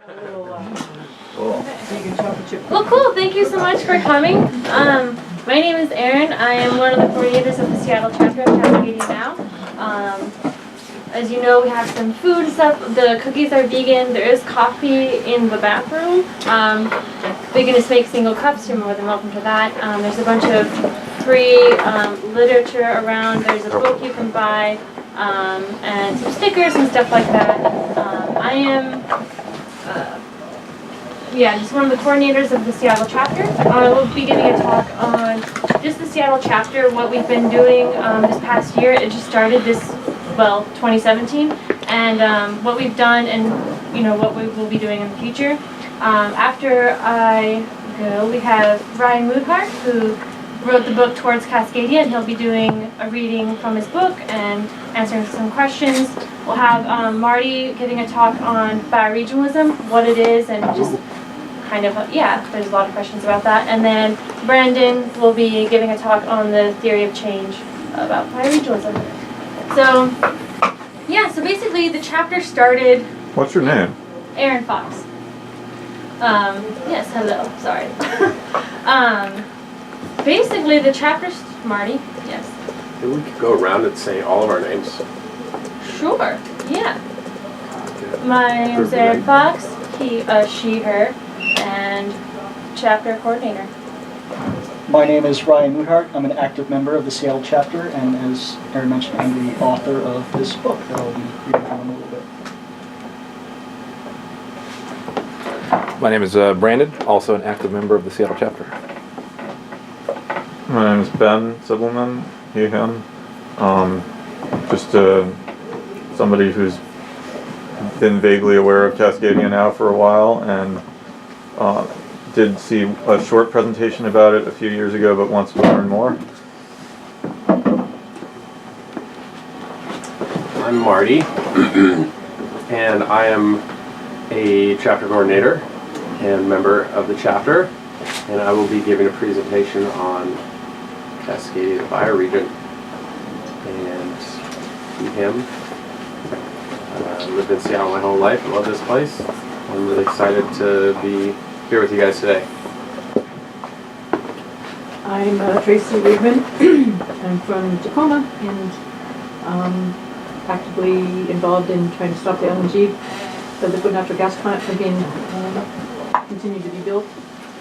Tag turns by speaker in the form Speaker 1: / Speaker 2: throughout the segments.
Speaker 1: Well, cool. Thank you so much for coming. My name is Erin. I am one of the coordinators of the Seattle chapter of CascadiaNow. As you know, we have some food and stuff. The cookies are vegan. There is coffee in the bathroom. Veganists make single cups. You're more than welcome to that. There's a bunch of free literature around. There's a book you can buy and some stickers and stuff like that. I am just one of the coordinators of the Seattle chapter. We'll be giving a talk on just the Seattle chapter, what we've been doing this past year. It just started 2017, and what we've done and what we will be doing in the future. After I go, we have Ryan Moothart, who wrote the book Towards Cascadia, and he'll be doing a reading from his book and answering some questions. We'll have Marty giving a talk on bioregionalism, what it is, and just kind of, there's a lot of questions about that. And then Brandon will be giving a talk on the theory of change about bioregionalism. So basically the chapter started...
Speaker 2: What's your name?
Speaker 1: Erin Fox. Yes, hello, sorry. Basically the chapter... Marty, yes.
Speaker 3: Maybe we could go around and say all of our names.
Speaker 1: Sure, yeah. My name's Erin Fox, he, she, her, and chapter coordinator.
Speaker 4: My name is Ryan Moothart. I'm an active member of the Seattle chapter, and as Erin mentioned, I'm the author of this book that I'll be reading from in a little bit.
Speaker 5: My name is Brandon, also an active member of the Seattle chapter.
Speaker 2: My name is Ben Sibelman, he, him. Just somebody who's been vaguely aware of CascadiaNow for a while, and did see a short presentation about it a few years ago, but wants to learn more.
Speaker 3: I'm Marty, and I am a chapter coordinator and member of the chapter, and I will be giving a presentation on Cascadia, the bioregion, and him. I lived in Seattle my whole life. I love this place. I'm really excited to be here with you guys today.
Speaker 6: I'm Tracy Riegman. I'm from Tacoma and actively involved in trying to stop the LNG, the liquid natural gas plant, from being continued to be built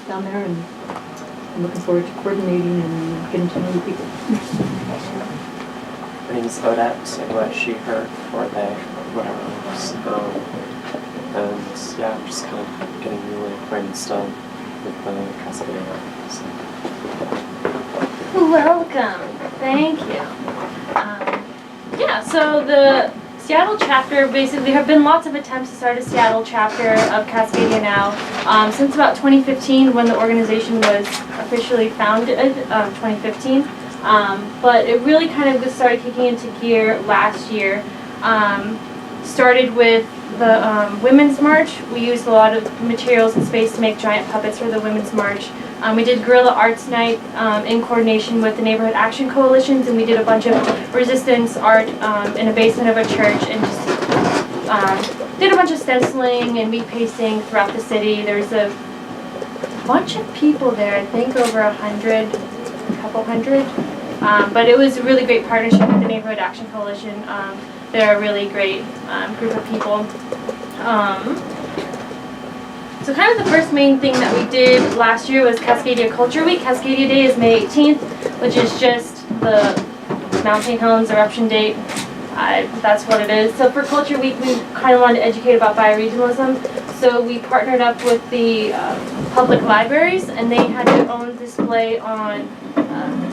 Speaker 6: down there, and I'm looking forward to coordinating and getting to know people.
Speaker 7: My name is Odette, she, her, or they, whatever it was. And I'm just kind of getting really acquainted still with Cascadia.
Speaker 1: Welcome. Thank you. So the Seattle chapter, basically there have been lots of attempts to start a Seattle chapter of CascadiaNow since about 2015, when the organization was officially founded, 2015. But it really kind of started kicking into gear last year. Started with the Womxn March. We used a lot of materials and space to make giant puppets for the Womxn March. We did Guerrilla Arts Night in coordination with the Neighborhood Action Coalitions, and we did a bunch of resistance art in a basement of a church, and just did a bunch of stenciling and meat pasting throughout the city. There's a bunch of people there, I think over 100, a couple hundred. But it was a really great partnership with the Neighborhood Action Coalition. They're a really great group of people. So kind of the first main thing that we did last year was Cascadia Culture Week. Cascadia Day is May 18th, which is just the Mount St. Helens eruption date. That's what it is. So for Culture Week, we kind of wanted to educate about bioregionalism. So we partnered up with the public libraries, and they had their own display on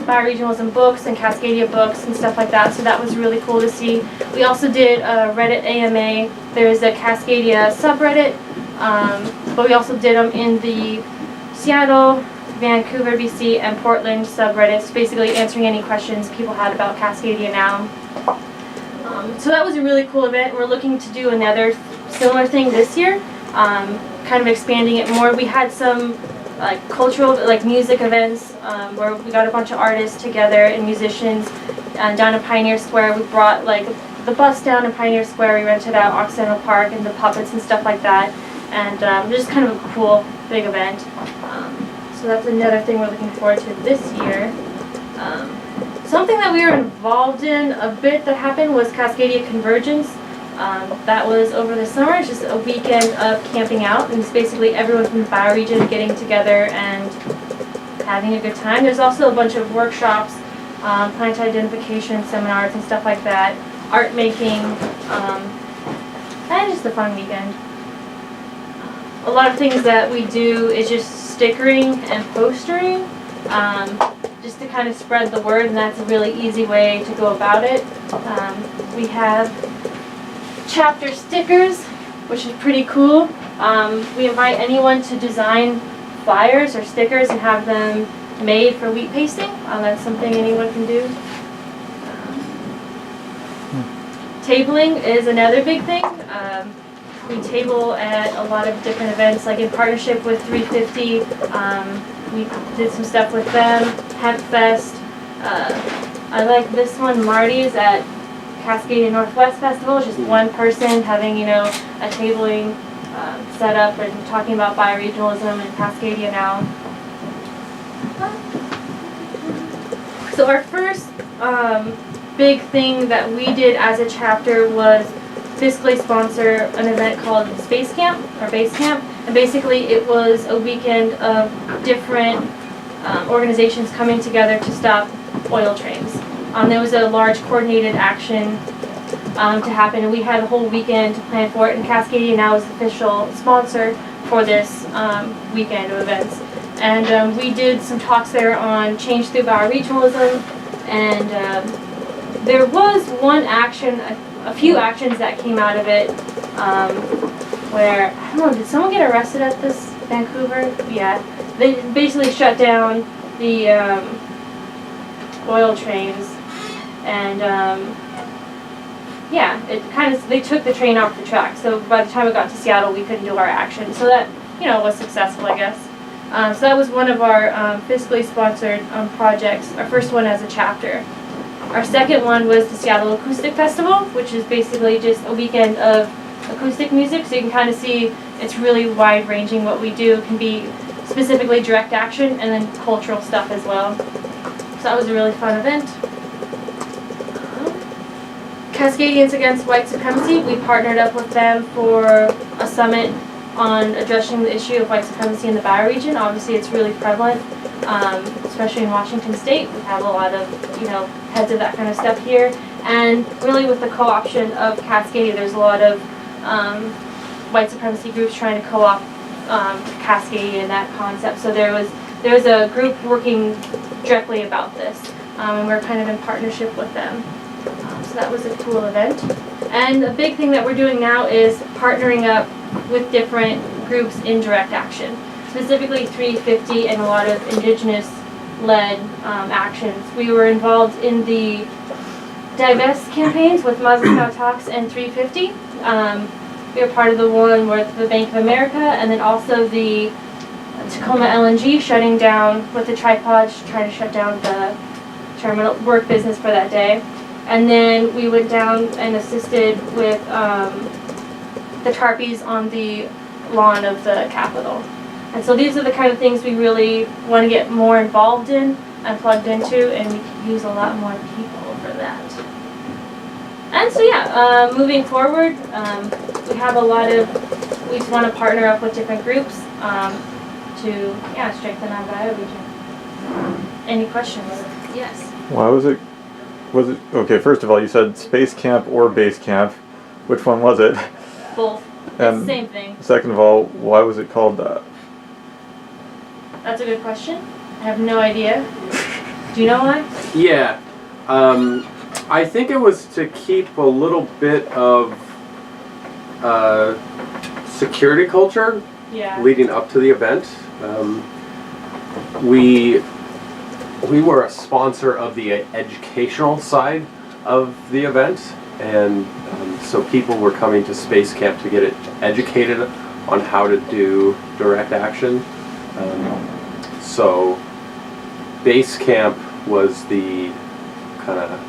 Speaker 1: bioregionalism books and Cascadia books and stuff like that. So that was really cool to see. We also did a Reddit AMA. There's a Cascadia subreddit, but we also did them in the Seattle, Vancouver, BC, and Portland subreddits, basically answering any questions people had about CascadiaNow. So that was a really cool event. We're looking to do another similar thing this year, kind of expanding it more. We had some cultural, music events where we got a bunch of artists together and musicians down in Pioneer Square. We brought the bus down in Pioneer Square. We rented out Occidental Park and the puppets and stuff like that. and just kind of a cool big event. So that's another thing we're looking forward to this year. Something that we were involved in a bit that happened was Cascadia Convergence. That was over the summer. It's just a weekend of camping out, and it's basically everyone from the bioregion getting together and having a good time. There's also a bunch of workshops, plant identification seminars and stuff like that, art making, and just a fun weekend. A lot of things that we do is just stickering and postering, just to kind of spread the word, and that's a really easy way to go about it. We have chapter stickers, which is pretty cool. We invite anyone to design flyers or stickers and have them made for wheat pasting. That's something anyone can do. Tabling is another big thing. We table at a lot of different events, like in partnership with 350. We did some stuff with them. Hemp Fest. I like this one, Marty's at Cascadia Northwest Festival. It's just one person having, a tabling set up and talking about bioregionalism and CascadiaNow. So our first big thing that we did as a chapter was fiscally sponsor an event called SpaceCamp or BaseCamp, and basically it was a weekend of different organizations coming together to stop oil trains. There was a large coordinated action to happen, and we had a whole weekend to plan for it, and CascadiaNow is the official sponsor for this weekend of events. And we did some talks there on change through bioregionalism, and there was one action, a few actions that came out of it, where, I don't know, did someone get arrested at this Vancouver? Yeah. They basically shut down the oil trains, and yeah, it kind of, they took the train off the track, so by the time it got to Seattle we couldn't do our action, so that, was successful, I guess. So that was one of our fiscally sponsored projects, our first one as a chapter. Our second one was the Seattle Acoustic Festival, which is basically just a weekend of acoustic music, so you can kind of see it's really wide-ranging what we do. It can be specifically direct action and then cultural stuff as well. So that was a really fun event. Cascadians Against White Supremacy, we partnered up with them for a summit on addressing the issue of white supremacy in the bioregion. Obviously it's really prevalent, especially in Washington State. We have a lot of, heads of that kind of stuff here. And really with the co-option of Cascadia, there's a lot of white supremacy groups trying to co-opt Cascadia and that concept. So there was a group working directly about this, and we're kind of in partnership with them. So that was a cool event. And a big thing that we're doing now is partnering up with different groups in direct action, specifically 350 and a lot of indigenous-led actions. We were involved in the Divest campaigns with Moscow Talks and 350. We were part of the one with the Bank of America, and then also the Tacoma LNG shutting down with the tripods, trying to shut down the terminal work business for that day. And then we went down and assisted with the Tarpies on the lawn of the Capitol. And so these are the kind of things we really want to get more involved in and plugged into, and we could use a lot more people for that. And so yeah, moving forward, we have a lot of, we just want to partner up with different groups to strengthen our bioregion. Any questions? Yes.
Speaker 2: Why was it, okay, first of all, you said SpaceCamp or BaseCamp. Which one was it?
Speaker 1: Both. It's
Speaker 2: And
Speaker 1: the same thing.
Speaker 2: second of all, why was it called that?
Speaker 1: That's a good question. I have no idea. Do you know why?
Speaker 3: Yeah. I think it was to keep a little bit of security culture
Speaker 1: Yeah.
Speaker 3: leading up to the event. We were a sponsor of the educational side of the event, and so people were coming to SpaceCamp to get educated on how to do direct action. So BaseCamp was the kind of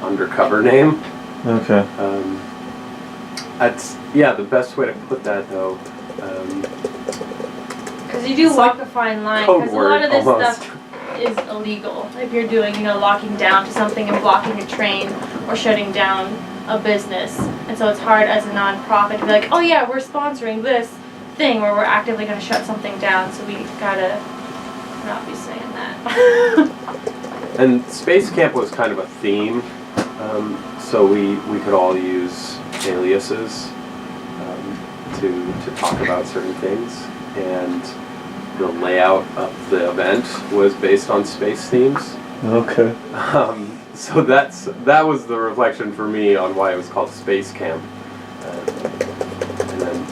Speaker 3: undercover name.
Speaker 2: Okay.
Speaker 3: Yeah, the best way to put that though,
Speaker 1: Because you do
Speaker 3: It's
Speaker 1: walk
Speaker 3: like
Speaker 1: a fine line,
Speaker 3: code
Speaker 1: because a lot of this
Speaker 3: word, almost.
Speaker 1: stuff is illegal. If you're doing, locking down to something and blocking a train or shutting down a business. And so it's hard as a nonprofit to be like, oh yeah, we're sponsoring this thing where we're actively going to shut something down, so we gotta not be saying that.
Speaker 3: And SpaceCamp was kind of a theme, so we could all use aliases to talk about certain things, and the layout of the event was based on space themes.
Speaker 2: Okay.
Speaker 3: So that was the reflection for me on why it was called SpaceCamp, and then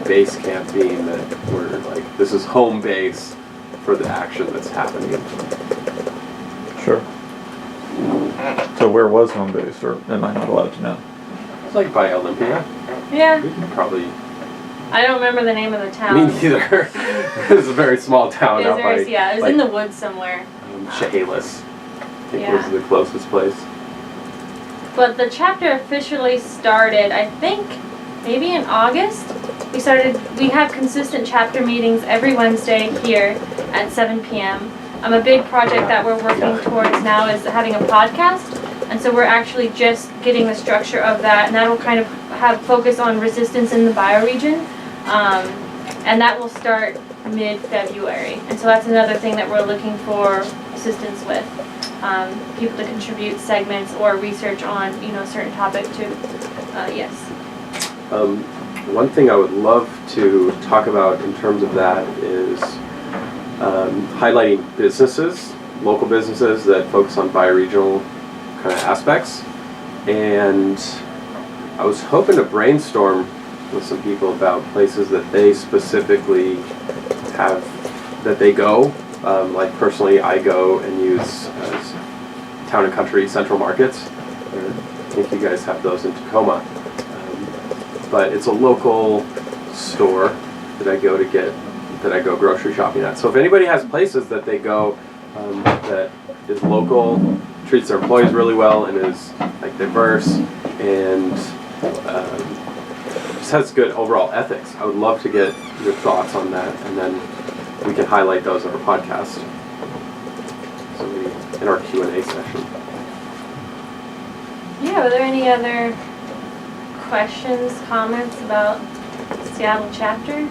Speaker 3: base camp being that we're like, this is home base for the action that's happening.
Speaker 2: Sure. So where was home base, or am I not allowed to know?
Speaker 3: It's like by Olympia.
Speaker 1: Yeah,
Speaker 3: We could probably.
Speaker 1: I don't remember the name of the town.
Speaker 3: Me neither. It's a very small town out by.
Speaker 1: Yeah, it was
Speaker 3: like,
Speaker 1: in the woods somewhere.
Speaker 3: Chehalis, I think
Speaker 1: Yeah.
Speaker 3: was the closest place.
Speaker 1: But the chapter officially started, I think, maybe in August. We have consistent chapter meetings every Wednesday here at 7 p.m. A big project that we're working towards now is having a podcast. And so we're actually just getting the structure of that, and that will kind of have focus on resistance in the bioregion. And that will start mid-February. And so that's another thing that we're looking for assistance with. People to contribute segments or research on, a certain topic too. Yes.
Speaker 3: One thing I would love to talk about in terms of that is highlighting businesses, local businesses that focus on bioregional kind of aspects. And I was hoping to brainstorm with some people about places that they specifically have, that they go. Like personally, I go and use Town and Country Central Markets. I think you guys have those in Tacoma. But it's a local store that I go grocery shopping at. So if anybody has places that they go that is local, treats their employees really well, and is like diverse, and just has good overall ethics, I would love to get your thoughts on that, and then we can highlight those in our podcast. So in our Q&A session.
Speaker 1: Yeah, were there any other questions, comments about Seattle chapter?